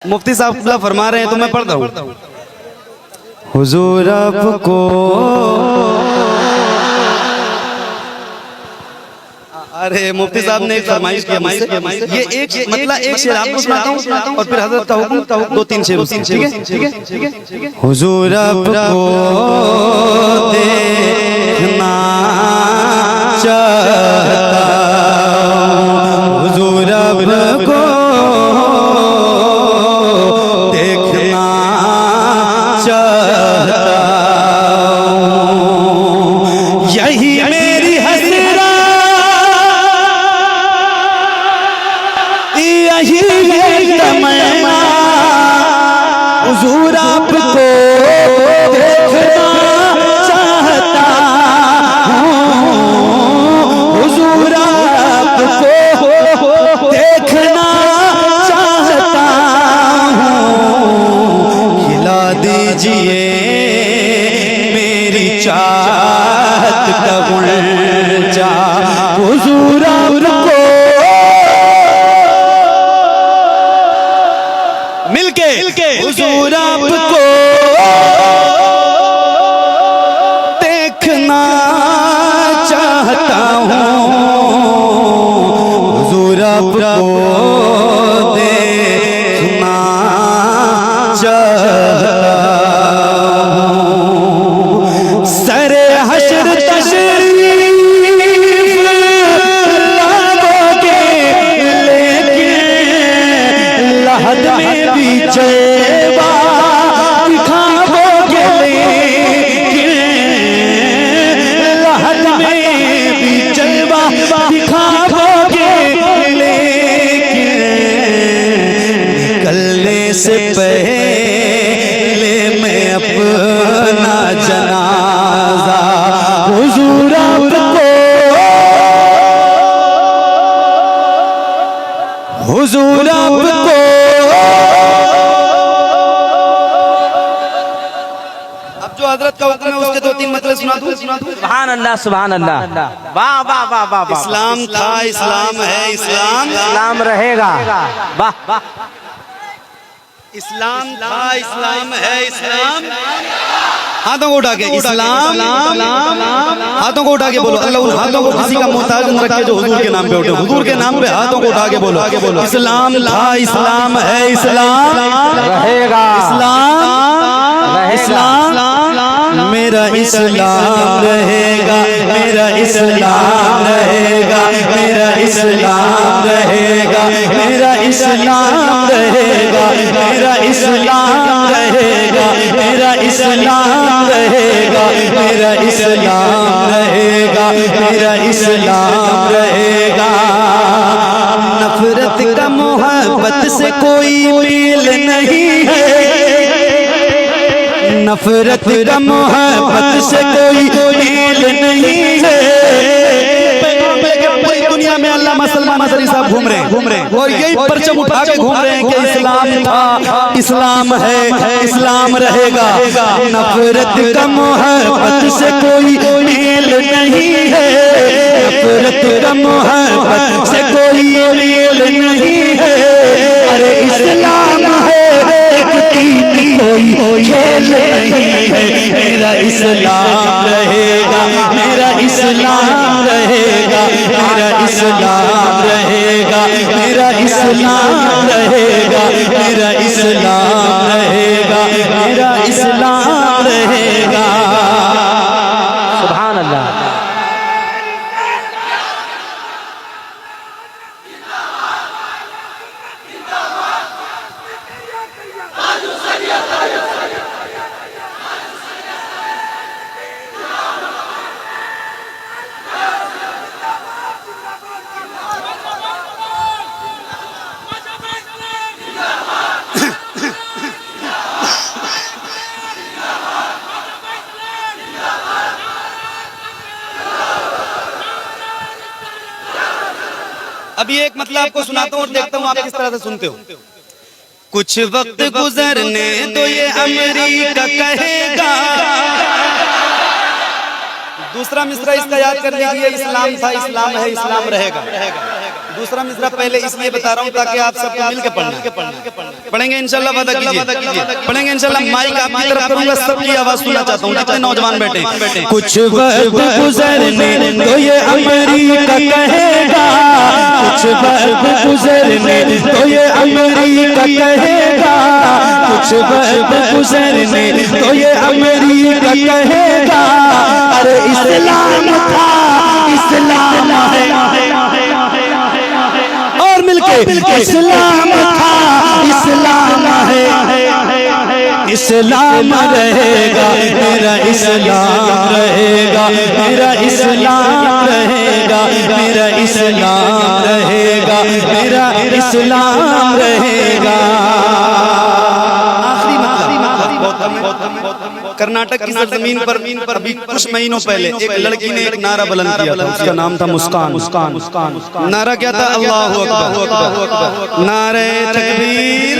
मुफ्ती साहब फरमा रहे हैं तो मैं पढ़ता हूँ। हुजूर आपको अरे मुफ्ती साहब ने एक फरमाइश किया मुझसे, ये एक मतलब एक शेर आपको सुनाता हूँ और फिर हजरत का हुक्म दो तीन शेर, ठीक है। हुजूर आपको देखना चाहता हूँ, हुजूर आपको देखना चाहता हूँ, यही मेरी हसरत, यही है तमन्ना, हुजूर आपको देखना चाहता हूँ, हुजूर आपको देखना चाहता हूँ, खिला दीजिए मेरी चाहत का गुंजा, हुजूर आपको मिलके हुजूर आपको देखना चाहता हूँ, हुजूर आपको देखना चाहता हूँ, सरे हश्र तशरीफ लाओगे लेकिन लहद में भी जलवा दिखाओगे, लेकिन लहद में भी जलवा दिखाओगे, लेकिन निकलने से पहले मैं अपना जनाजा हुजूर आपको, हुजूर आपको जो हजरत का हुक्म है उसके दो तीन मतलब सुना दूं। सुभान अल्लाह सुभान अल्लाह, वाह वाह वाह वाह। इस्लाम था, इस्लाम है, इस्लाम रहेगा, वाह वाह। इस्लाम था, इस्लाम है, इस्लाम, हाथों को उठा के इस्लाम, हाथों को उठा के बोलो, अल्लाह उन हाथों को किसी का मोहताज न रखे जो हुजूर के नाम पे उठे, हुजूर के नाम पे हाथों को उठा के बोलो, इस्लाम था, इस्लाम है, इस्लाम रहेगा, इस्लाम, मेरा इस्लाम रहेगा, मेरा इस्लाम रहेगा, मेरा इस्लाम रहेगा, मेरा इस्लाम रहेगा, मेरा इस्लाम रहेगा, मेरा इस्लाम रहेगा, मेरा इस्लाम रहेगा, मेरा इस्लाम रहेगा। नफरत का मोहब्बत से कोई मेल नहीं है, नफरत का मोहब्बत से कोई मेल नहीं है, पूरी दुनिया में अल्लाह मुसलमान मदरी साहब घूम रहे हैं और यही परचम उठा के घूम रहे हैं कि इस्लाम था, इस्लाम है, इस्लाम रहेगा। नफरत का मोहब्बत से कोई मेल नहीं है, नफरत का मोहब्बत से कोई मेल नहीं है, अरे इस्लाम है कोई खेल नहीं है, मेरा इस्लाम रहेगा, मेरा इस्लाम रहेगा, मेरा इस्लाम रहेगा, मेरा इस्लाम रहेगा, मेरा इस्लाम रहेगा, मेरा इस्लाम रहेगा। सुभान अल्लाह। अभी एक मतलब आपको सुनाता हूँ और देखता हूँ आप किस तरह से सुनते हो। कुछ वक्त गुजरने तो ये अमेरिका कहेगा, दूसरा मिसरा इसका याद कर लीजिए, इस्लाम था, इस्लाम है, इस्लाम रहेगा। दूसरा मिसरा पहले इसलिए बता रहा हूँ ताकि आप सबको मिलकर पढ़ना पढ़ेंगे इंशाल्लाह, वादा कीजिए पढ़ेंगे इंशाल्लाह। माइक आपकी तरफ करूंगा, सबकी आवाज सुनना चाहता हूँ जितने नौजवान बैठे। कुछ वक्त गुजरने तो ये अमेरिका कहेगा, कुछ वक्त गुजरने तो ये अमेरिका कहेगा, कुछ वक्त गुजरने तो ये अमेरिका कहेगा, अरे इस्लाम था इस्लाम है, और मिलके इस्लाम था इस्लाम है, इस्लाम रहेगा मेरा इस्लाम रहेगा, मेरा इस्लाम रहेगा, मेरा इस्लाम रहेगा, मेरा इस्लाम रहेगा। आखिरी मतलब कर्नाटक की सरजमीन पर अभी कुछ महीनों पहले एक लड़की ने एक नारा बुलंद किया था, उसका नाम था मुस्कान। नारा क्या था? अल्लाहु अकबर, नारे तकबीर।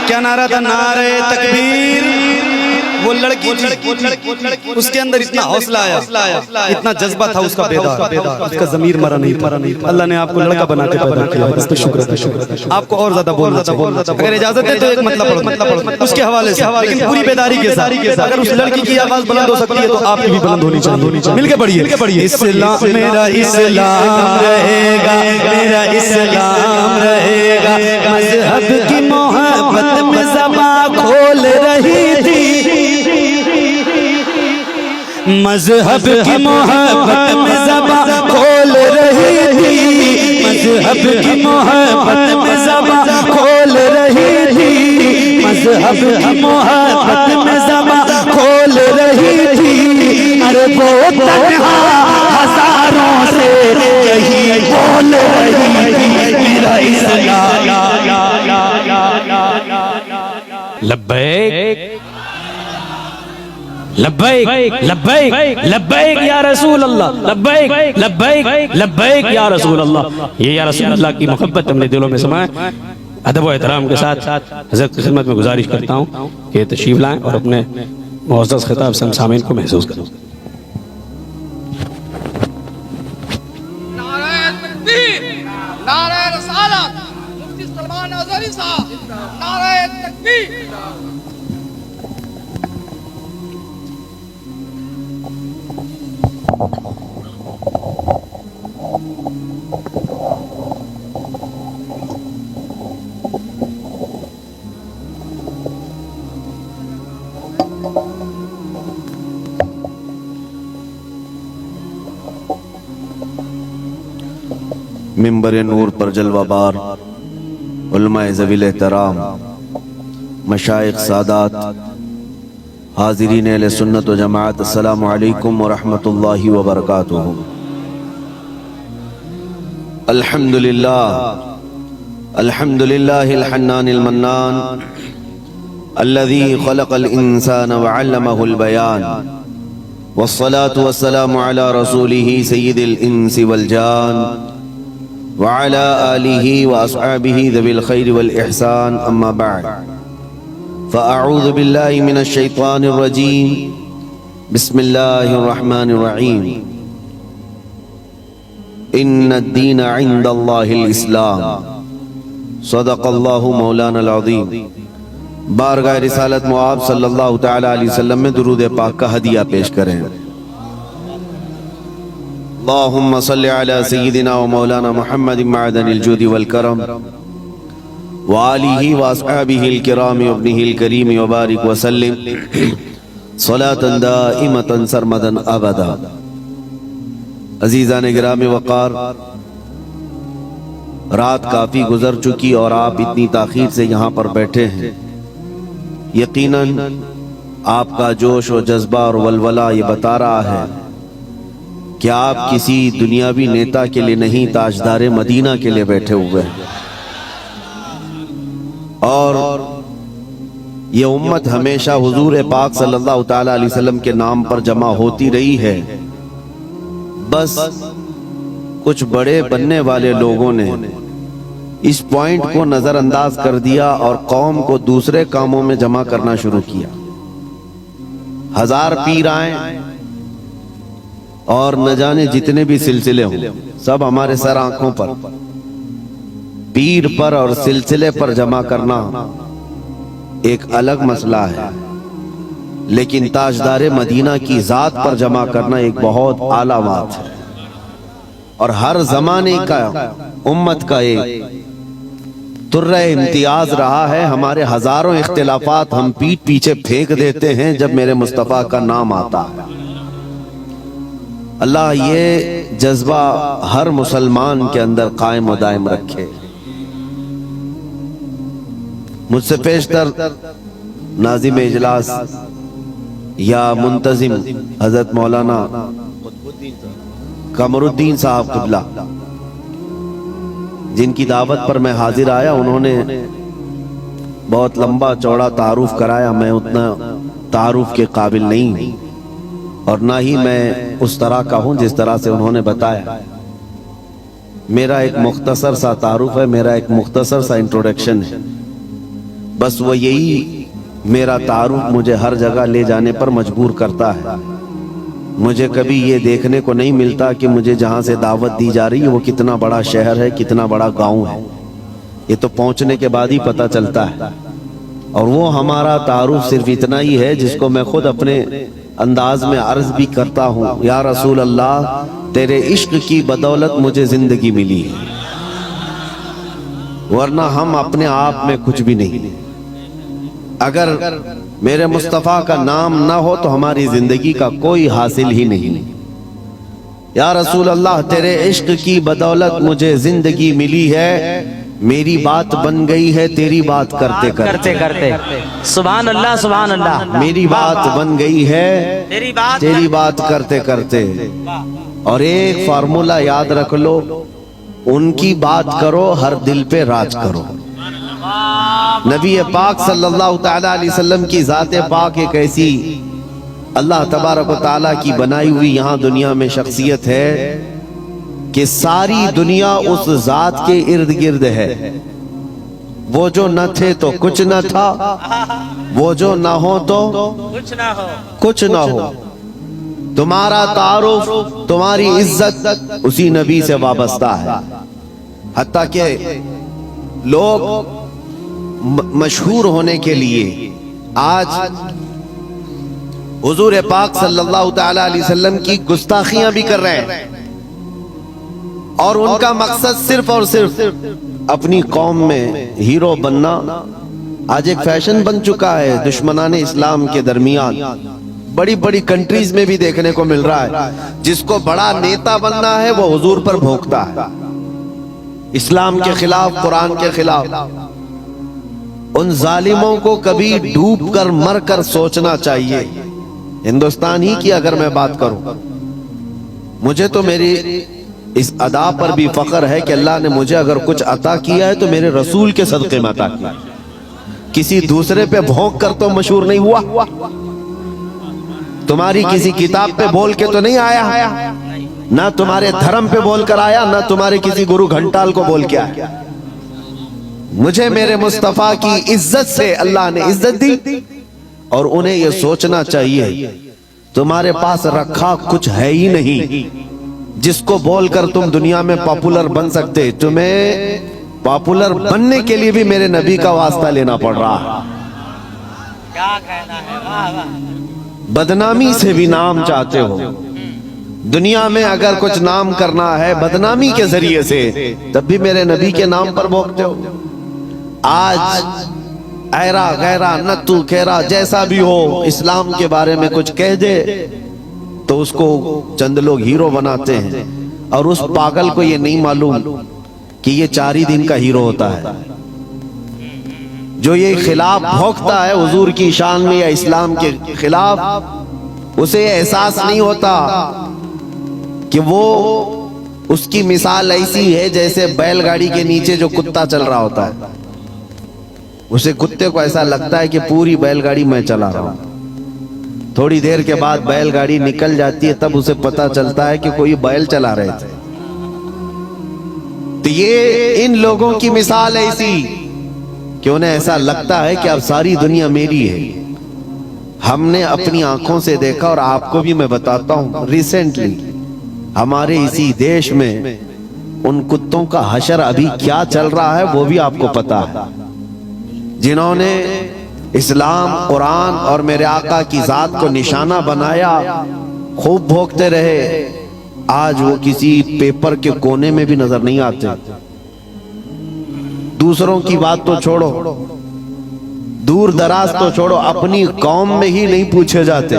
क्या नारा था? नारे तकबीर। वो लड़की उसके अंदर इतना हौसला आया, इतना जज्बा था उसका बेदार, उसका ज़मीर मरा नहीं था। अल्लाह ने आपको लड़का बना के पैदा किया, इस पे शुक्र है। आपको और ज्यादा बोलना चाहिए, अगर इजाजत है तो एक मतलब पढ़ो उसके हवाले से, लेकिन पूरी बेदारी के साथ। अगर उस लड़की की आवाज बुलंद हो सकती है तो आपकी भी बुलंद होनी चाहिए। मिलके पढ़िए इस्लाम मेरा इस्लाम रहेगा, मेरा इस्लाम रहेगा, मजहब की मोहब्बत में ज़बान खोल रही थी, मजहब की मोहब्बत में ज़बान खोल रही थी, मजहब की मोहब्बत में ज़बान खोल रही थी, मजहब की मोहब्बत में ज़बान खोल रही थी, अरे वो तन्हा हजारों से यही बोल रही थी, मेरा इस्लाम। लब्बैक लब्बैक लब्बैक लब्बैक या रसूल अल्लाह, लब्बैक लब्बैक लब्बैक या रसूल अल्लाह। ये या रसूल अल्लाह की मोहब्बत हमने दिलों में समाए। अदब व एहतराम के साथ हज़रत की खिदमत में गुजारिश करता हूँ कि तशरीफ लाएं और अपने मुअज़्ज़ज़ खिताब से हम सामीन को महसूस करें। नारे तकबीर, नारे रसालत, मुफ्ती सलमान अज़हरी साहब, नारे तकबीर। मिंबर नूर पर जलवाबार उलमाए ज़वील एहतराम, मशाइख सादात, हाज़िरीन अहले सुन्नत व जमाअत, अस्सलामु अलैकुम व रहमतुल्लाहि व बरकातुहू। अल्हम्दुलिल्लाह अल्हम्दुलिल्लाहिल हन्नानिल मन्नान अल्लज़ी खलक़ल इंसान व अल्लमहुल बयान, वस्सलातु वस्सलामु अला रसूलिही सय्यिदिल इंसि वल जान व अला आलिही व अस्हाबिही ज़विल खैरि वल इहसान, अम्मा बअद। फ़अऊज़ु बिल्लाहि मिनश शैतानिर रजीम, बिस्मिल्लाहिर रहमानिर रहीम। इन्नद-दीन इंदल्लाहिल इस्लाम, सदक़ल्लाहु मौलानाल अज़ीम। बारगाह रिसालत मुआब सल्लल्लाहु तआला अलैहि वसल्लम में दुरूद पाक का हदिया पेश करें। अल्लाहुम्मा सल्लि अला सय्यिदिना व मौलाना मुहम्मदिन मअदनिल जूदि वल करम व आलिही व अस्हाबिहिल किराम व इब्निहिल करीम व बारिक व सल्लिम सलातन दाइमतन सरमदन अबदा। अजीज़ान गिरामी वक़ार, रात काफ़ी गुजर चुकी और आप इतनी ताख़ीर से यहाँ पर बैठे हैं। यकीनन आपका जोश और जज्बा और वलवला ये बता रहा है कि आप किसी दुनियावी नेता के लिए नहीं, ताजदारे मदीना के लिए बैठे हुए हैं। और ये उम्मत हमेशा हुजूर पाक सल्लल्लाहु तआला अलैहि वसल्लम के नाम पर जमा होती रही है। बस कुछ बड़े बनने वाले लोगों ने इस पॉइंट को नजरअंदाज कर दिया और कौम को दूसरे कामों में जमा करना शुरू किया। 1000 पीर आए, और न जाने जितने भी सिलसिले हों, सब हमारे सर आंखों पर, पीर पर और सिलसिले पर जमा करना एक अलग मसला है, लेकिन ताजदारे मदीना की जात पर जमा करना एक बहुत आला बात है। और हर जमाने का उम्मत का एक तुर्रा इम्तियाज रहा है। हमारे हजारों इख्तिलाफात हम पीठ पीछे फेंक देते हैं जब मेरे मुस्तफ़ा का नाम आता है। अल्लाह ये जज्बा हर मुसलमान के अंदर कायम व दायम रखे। मुझसे पेशतर नाज़िम इजलास या मुंतजिम हजरत मौलाना कमरुद्दीन साहब क़िबला, जिनकी दावत पर मैं हाजिर आया, उन्होंने बहुत लंबा चौड़ा तारुफ कराया। मैं उतना तारुफ के काबिल नहीं और ना ही मैं उस तरह का हूं जिस तरह से उन्होंने बताया। मेरा एक मुख्तसर सा तारुफ है, मेरा एक मुख्तसर सा इंट्रोडक्शन है। बस वो यही मेरा तारुफ मुझे हर जगह ले जाने पर मजबूर करता है। मुझे कभी ये देखने को नहीं मिलता कि मुझे जहाँ से दावत दी जा रही है वो कितना बड़ा शहर है, कितना बड़ा गांव है। ये तो पहुँचने के बाद ही पता चलता है। और वो हमारा तारुफ सिर्फ इतना ही है जिसको मैं खुद अपने अंदाज में अर्ज भी करता हूँ, या रसूल अल्लाह, तेरे इश्क की बदौलत मुझे जिंदगी मिली है, वरना हम अपने आप में कुछ भी नहीं। अगर मेरे मुस्तफ़ा का नाम ना हो तो हमारी जिंदगी का कोई हासिल ही नहीं। या रसूल अल्लाह, तेरे इश्क की बदौलत मुझे जिंदगी मिली है, मेरी बात बन गई है तेरी बात करते करते करते। सुभान अल्लाह, सुभान अल्लाह। मेरी बात बन गई है तेरी बात करते करते। और एक फार्मूला याद रख लो, उनकी बात करो, हर दिल पे राज करो। नबी पाक सल्लल्लाहु तआला अलैहि वसल्लम की ज़ात पाक एक ऐसी अल्लाह तबारक व तआला की बनाई हुई यहाँ दुनिया में शख्सियत है कि सारी दुनिया उस जात के इर्द गिर्द है। वो जो न थे तो कुछ न था, वो जो ना हो तो कुछ ना हो। तुम्हारा तारुफ, तुम्हारी इज्जत उसी नबी से वाबस्ता है। हत्ता के लोग मशहूर होने के लिए आज हुजूर पाक सल्लल्लाहु तआला अलैहि वसल्लम की गुस्ताखियां भी कर रहे हैं, और उनका मकसद सिर्फ और सिर्फ अपनी कौम में हीरो बनना आज एक फैशन बन चुका है। दुश्मनाने इस्लाम के दरमियान बड़ी बड़ी कंट्रीज में भी देखने को मिल रहा है। जिसको बड़ा नेता बनना है वो हुजूर पर भोंकता है, इस्लाम के खिलाफ, कुरान के खिलाफ। उन जालिमों को कभी डूब कर मर कर सोचना चाहिए। हिंदुस्तान ही की अगर मैं बात करूं, मुझे तो मेरी इस अदा पर भी फख्र है कि अल्लाह ने मुझे अगर कुछ अता किया है तो मेरे रसूल के सदक़े में अता किया। किसी दूसरे पे भौंक कर तो मशहूर नहीं हुआ, तुम्हारी किसी किताब पे बोल के तो नहीं आया, ना तुम्हारे धर्म पे बोल कर आया, ना तुम्हारे किसी गुरु घंटाल को बोल के आया। मुझे मेरे मुस्तफा की इज्जत से अल्लाह ने इज्जत दी। और उन्हें यह सोचना चाहिए तुम्हारे पास रखा कुछ है ही नहीं जिसको बोलकर तुम दुनिया में पॉपुलर बन सकते। तुम्हें पॉपुलर बनने के लिए भी मेरे नबी का वास्ता लेना पड़ रहा है। क्या कहना है, वाह वाह। बदनामी से भी नाम चाहते हो दुनिया में, अगर कुछ नाम करना है बदनामी के जरिए से, तब भी मेरे नबी के नाम पर भोगते हो। आज ऐरा गैरा नत्तू खेरा जैसा भी हो, इस्लाम के बारे में कुछ कह दे तो उसको चंद लोग हीरो बनाते हैं, और उस पागल को ये नहीं मालूम कि ये 4 ही दिन का हीरो होता है। जो ये खिलाफ भोंकता है हुजूर की शान में या इस्लाम के खिलाफ, उसे एहसास नहीं होता कि वो उसकी मिसाल ऐसी है जैसे बैलगाड़ी के नीचे जो कुत्ता चल रहा होता है। उसे कुत्ते को ऐसा लगता है कि पूरी बैलगाड़ी मैं चला रहा हूं। थोड़ी देर के बाद बैलगाड़ी निकल जाती है, तब उसे पता चलता है कि कोई बैल चला रहे थे। तो ये इन लोगों की मिसाल ऐसी कि उन्हें ऐसा लगता है कि अब सारी दुनिया मेरी है। हमने अपनी आंखों से देखा, और आपको भी मैं बताता हूं, रिसेंटली हमारे इसी देश में उन कुत्तों का हशर अभी क्या चल रहा है वो भी आपको पता है, जिन्होंने इस्लाम, कुरान और मेरे आका की जात को निशाना बनाया, खूब भोगते रहे। आज वो किसी पेपर के कोने में भी नजर नहीं आते। दूसरों की बात तो छोड़ो, दूर दराज तो छोड़ो, अपनी कौम में ही नहीं पूछे जाते।